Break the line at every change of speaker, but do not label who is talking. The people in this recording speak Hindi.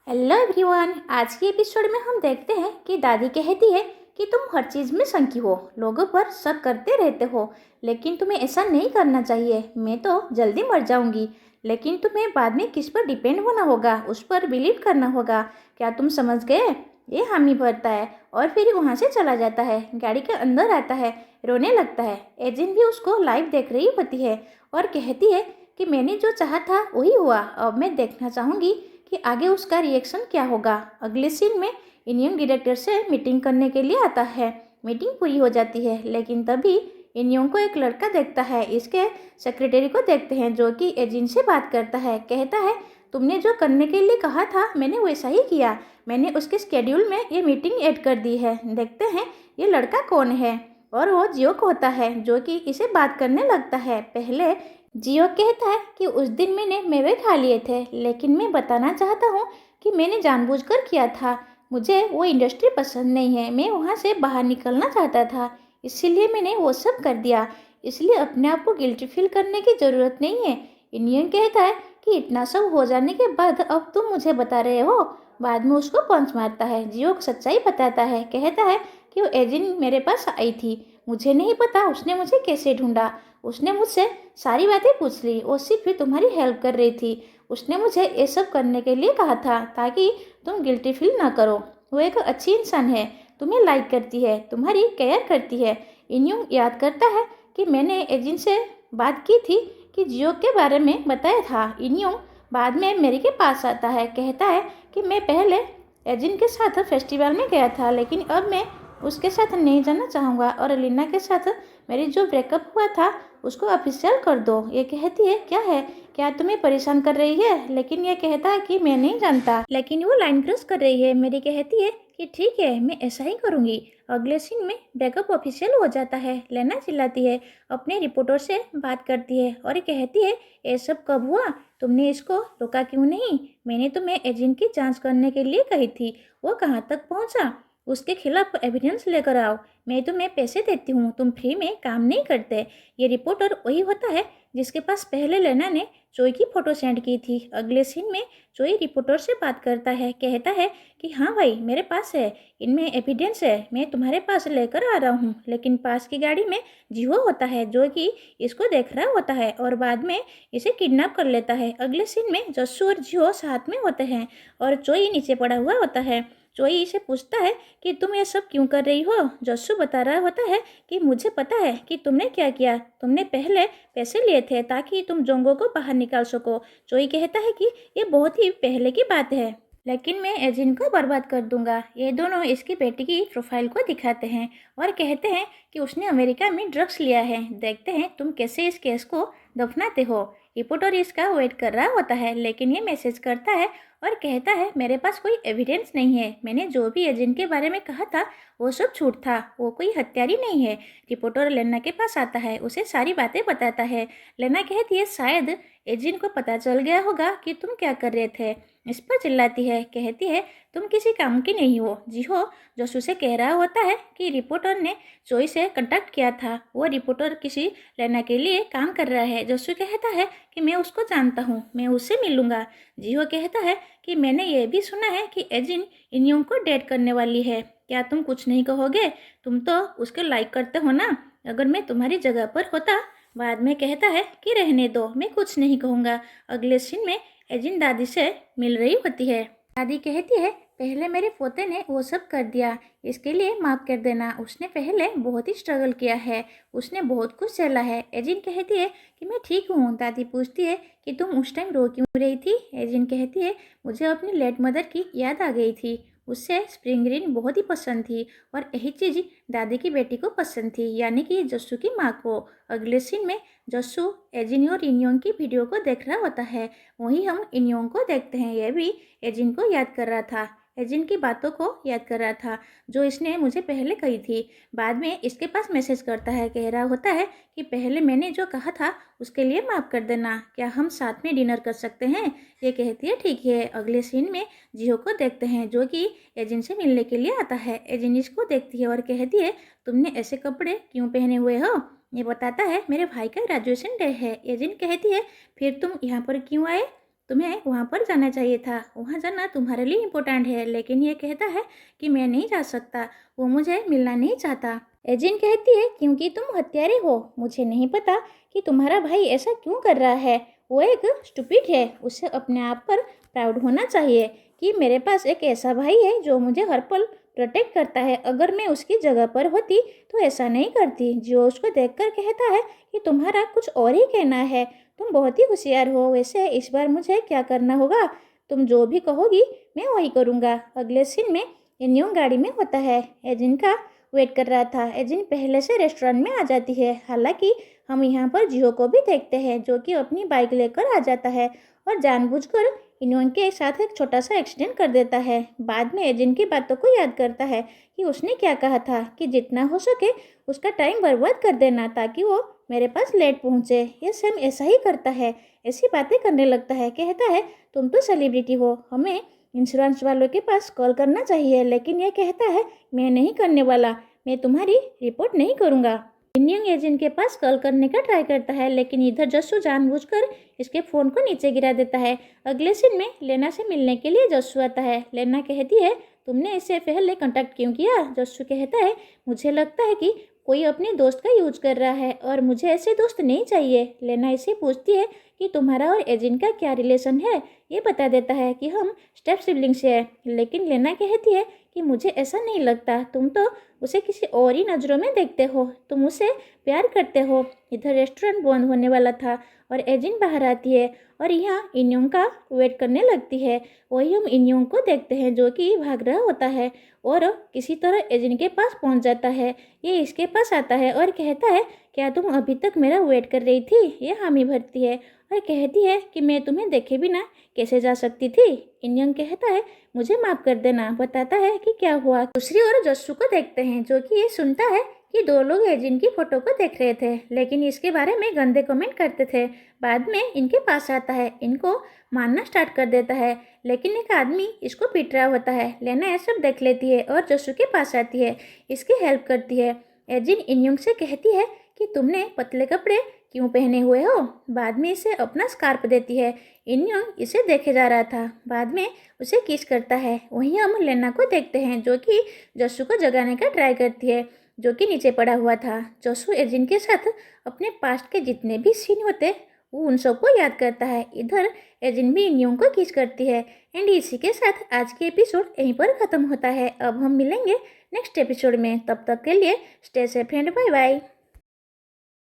Hello everyone. आज के एपिसोड में हम देखते हैं कि दादी कहती है कि तुम हर चीज़ में शंकी हो, लोगों पर शक करते रहते हो, लेकिन तुम्हें ऐसा नहीं करना चाहिए। मैं तो जल्दी मर जाऊंगी, लेकिन तुम्हें बाद में किस पर डिपेंड होना होगा, उस पर बिलीव करना होगा। क्या तुम समझ गए? ये हामी भरता है और फिर वहाँ से चला जाता है। गाड़ी के अंदर आता है, रोने लगता है। एजेंट भी उसको लाइव देख रही होती है और कहती है कि मैंने जो चाहा था वही हुआ। अब मैं देखना चाहूँगी कि आगे उसका रिएक्शन क्या होगा। अगले सीन में इनियम डायरेक्टर से मीटिंग करने के लिए आता है। मीटिंग पूरी हो जाती है, लेकिन तभी इनियम को एक लड़का देखता है। इसके सेक्रेटरी को देखते हैं जो कि एजेंट से बात करता है। कहता है, तुमने जो करने के लिए कहा था मैंने वैसा ही किया। मैंने उसके स्केड्यूल में ये मीटिंग ऐड कर दी है। देखते हैं ये लड़का कौन है। और वो जियो को होता है जो कि इसे बात करने लगता है। पहले जियो कहता है कि उस दिन मैंने मेवे खा लिए थे, लेकिन मैं बताना चाहता हूँ कि मैंने जानबूझकर किया था। मुझे वो इंडस्ट्री पसंद नहीं है, मैं वहाँ से बाहर निकलना चाहता था, इसीलिए मैंने वो सब कर दिया। इसलिए अपने आप को गिल्टी फील करने की ज़रूरत नहीं है। इंडियन कहता है कि इतना सब हो जाने के बाद अब तुम मुझे बता रहे हो। बाद में उसको पंच मारता है। जियो सच्चाई बताता है। कहता है कि वो एजेंट मेरे पास आई थी, मुझे नहीं पता उसने मुझे कैसे ढूंढा। उसने मुझसे सारी बातें पूछ ली, वो सिर्फ तुम्हारी हेल्प कर रही थी। उसने मुझे ये सब करने के लिए कहा था ताकि तुम गिल्टी फील ना करो। वो एक अच्छी इंसान है, तुम्हें लाइक करती है, तुम्हारी केयर करती है। इन्यूं याद करता है कि मैंने एजेंट से बात की थी कि जियो के बारे में बताया था। इन्यूं बाद में मेरी के पास आता है। कहता है कि मैं पहले एजेंट के साथ फेस्टिवल में गया था, लेकिन अब मैं उसके साथ नहीं जाना चाहूँगा और लीना के साथ मेरी जो ब्रेकअप हुआ था उसको ऑफिशियल कर दो। ये कहती है, क्या है, क्या तुम्हें परेशान कर रही है? लेकिन ये कहता है कि मैं नहीं जानता, लेकिन वो लाइन क्रॉस कर रही है। मेरी कहती है कि ठीक है, मैं ऐसा ही करूँगी। अगले सीन में ब्रेकअप ऑफिशियल हो जाता है। लेना चिल्लाती है, अपने रिपोर्टर से बात करती है और कहती है, ये सब कब हुआ? तुमने इसको रोका क्यों नहीं? मैंने तुम्हें एजेंट की जांच करने के लिए कही थी, वो कहाँ तक पहुँचा? उसके खिलाफ एविडेंस लेकर आओ। मैं तुम्हें पैसे देती हूँ, तुम फ्री में काम नहीं करते। ये रिपोर्टर वही होता है जिसके पास पहले लेना ने चोई की फोटो सेंड की थी। अगले सीन में चोई रिपोर्टर से बात करता है। कहता है कि हाँ भाई, मेरे पास है, इनमें एविडेंस है, मैं तुम्हारे पास लेकर आ रहा हूँ। लेकिन पास की गाड़ी में जिहो होता है जो कि इसको देख रहा होता है और बाद में इसे किडनैप कर लेता है। अगले सीन में जस्सू और जिहो साथ में होते हैं और चोई नीचे पड़ा हुआ होता है। चोई इसे पूछता है कि तुम ये सब क्यों कर रही हो? जस्सू बता रहा होता है कि मुझे पता है कि तुमने क्या किया। तुमने पहले पैसे लिए थे ताकि तुम जोंगो को बाहर निकाल सको। चोई कहता है कि ये बहुत ही पहले की बात है, लेकिन मैं एजेंट को बर्बाद कर दूंगा। ये दोनों इसकी बेटी की प्रोफाइल को दिखाते हैं और कहते हैं कि उसने अमेरिका में ड्रग्स लिया है। देखते हैं तुम कैसे इस केस को दफनाते हो। रिपोर्टर इसका वेट कर रहा होता है, लेकिन ये मैसेज करता है और कहता है, मेरे पास कोई एविडेंस नहीं है। मैंने जो भी एजेंट के बारे में कहा था वो सब झूठ था, वो कोई हत्यारी नहीं है। रिपोर्टर लेना के पास आता है, उसे सारी बातें बताता है। लेना कहती है, शायद एजेंट को पता चल गया होगा कि तुम क्या कर रहे थे। इस पर चिल्लाती है, कहती है, तुम किसी काम की नहीं हो। जी हो जसू से कह रहा होता है कि रिपोर्टर ने चोई से कांटेक्ट किया था, वो रिपोर्टर किसी लेना के लिए काम कर रहा है। जसू कहता है कि मैं उसको जानता हूँ, मैं उससे मिलूंगा। जिहो कहता है कि मैंने ये भी सुना है कि एजिन इन्यूम को डेट करने वाली है, क्या तुम कुछ नहीं कहोगे? तुम तो उसको लाइक करते हो ना, अगर मैं तुम्हारी जगह पर होता। बाद में कहता है कि रहने दो, मैं कुछ नहीं कहूँगा। अगले सीन में एजिन दादी से मिल रही होती है। दादी कहती है, पहले मेरे पोते ने वो सब कर दिया, इसके लिए माफ़ कर देना। उसने पहले बहुत ही स्ट्रगल किया है, उसने बहुत कुछ झेला है। एजिन कहती है कि मैं ठीक हूँ। दादी पूछती है कि तुम उस टाइम रो क्यों रही थी? एजिन कहती है, मुझे अपनी लेट मदर की याद आ गई थी, उससे स्प्रिंग ग्रीन बहुत ही पसंद थी और यही चीज़ दादी की बेटी को पसंद थी, यानी कि जस्सू की माँ को। अगले सीन में जस्सू एजिन और इन्योंग की वीडियो को देख रहा होता है। वहीं हम इन्योंग को देखते हैं, यह भी एजिन को याद कर रहा था, एजिन की बातों को याद कर रहा था जो इसने मुझे पहले कही थी। बाद में इसके पास मैसेज करता है, कह रहा होता है कि पहले मैंने जो कहा था उसके लिए माफ़ कर देना, क्या हम साथ में डिनर कर सकते हैं? ये कहती है, ठीक है। अगले सीन में जिहो को देखते हैं जो कि एजिन से मिलने के लिए आता है। एजिन इसको देखती है और कहती है, तुमने ऐसे कपड़े क्यों पहने हुए हो? ये बताता है, मेरे भाई का ग्रेजुएशन डे है। एजिन कहती है, फिर तुम यहाँ पर क्यों आए? तुम्हें वहाँ पर जाना चाहिए था, वहाँ जाना तुम्हारे लिए इम्पोर्टेंट है, लेकिन ये कहता है कि मैं नहीं जा सकता, वो मुझे मिलना नहीं चाहता। एजिन कहती है क्योंकि तुम हत्यारे हो, मुझे नहीं पता कि तुम्हारा भाई ऐसा क्यों कर रहा है, वो एक स्टूपिड है, उसे अपने आप पर प्राउड होना चाहिए कि मेरे पास एक ऐसा भाई है जो मुझे हर पल प्रोटेक्ट करता है। अगर मैं उसकी जगह पर होती तो ऐसा नहीं करती। जो उसको देखकर कहता है कि तुम्हारा कुछ और ही कहना है, तुम बहुत ही होशियार हो, वैसे इस बार मुझे क्या करना होगा, तुम जो भी कहोगी मैं वही करूँगा। अगले सीन में इन्योंग गाड़ी में होता है, एजिन का वेट कर रहा था। एजिन पहले से रेस्टोरेंट में आ जाती है। हालांकि हम यहाँ पर जियो को भी देखते हैं जो कि अपनी बाइक लेकर आ जाता है और जानबूझकर इन्होंने के साथ एक छोटा सा एक्सीडेंट कर देता है। बाद में एजिन की बातों को याद करता है कि उसने क्या कहा था कि जितना हो सके उसका टाइम बर्बाद कर देना ताकि वो मेरे पास लेट पहुँचे। ये सैम ऐसा ही करता है, ऐसी बातें करने लगता है। कहता है तुम तो सेलिब्रिटी हो, हमें इंश्योरेंस वालों के पास कॉल करना चाहिए, लेकिन यह कहता है मैं नहीं करने वाला, मैं तुम्हारी रिपोर्ट नहीं करूँगा। इन्योंग एजेंट के पास कॉल करने का ट्राई करता है, लेकिन इधर जस्सू जानबूझकर इसके फ़ोन को नीचे गिरा देता है। अगले सीन में लेना से मिलने के लिए जस्सू आता है। लेना कहती है तुमने इससे पहले कांटेक्ट क्यों किया? जस्सू कहता है मुझे लगता है कि कोई अपने दोस्त का यूज कर रहा है और मुझे ऐसे दोस्त नहीं चाहिए। लेना इसे पूछती है कि तुम्हारा और एजेंट का क्या रिलेशन है। ये बता देता है कि हम स्टेप सिबलिंग्स हैं, लेकिन लेना कहती है कि मुझे ऐसा नहीं लगता, तुम तो उसे किसी और ही नज़रों में देखते हो, तुम उसे प्यार करते हो। इधर रेस्टोरेंट बंद होने वाला था और एजिन बाहर आती है और यहाँ इन्योंग का वेट करने लगती है। वही हम इन्योंग को देखते हैं जो कि भाग रहा होता है और किसी तरह एजिन के पास पहुँच जाता है। ये इसके पास आता है और कहता है क्या तुम अभी तक मेरा वेट कर रही थी? ये हामी भरती है और कहती है कि मैं तुम्हें देखे बिना कैसे जा सकती थी। इन्योंग कहता है मुझे माफ़ कर देना, बताता है कि क्या हुआ। दूसरी ओर जस्सू को देखते हैं जो कि ये सुनता है कि दो लोग एजिन की फोटो को देख रहे थे, लेकिन इसके बारे में गंदे कमेंट करते थे। बाद में इनके पास आता है, इनको मारना स्टार्ट कर देता है, लेकिन एक आदमी इसको पीट रहा होता है। लेना ये सब देख लेती है और जस्सू के पास आती है, इसकी हेल्प करती है। एजिन इन्योंग से कहती है कि तुमने पतले कपड़े क्यों पहने हुए हो? बाद में इसे अपना स्कार्फ देती है। इन्योंग इसे देखे जा रहा था, बाद में उसे किस करता है। वहीं हम लेना को देखते हैं जो कि जस्सू को जगाने का ट्राई करती है जो कि नीचे पड़ा हुआ था। जस्सू एजिन के साथ अपने पास्ट के जितने भी सीन होते वो उन सबको याद करता है। इधर एजिन भी इन्योंग को किस करती है। एंड इसी के साथ आज के एपिसोड यहीं पर ख़त्म होता है। अब हम मिलेंगे नेक्स्ट एपिसोड में, तब तक के लिए stay safe and bye bye.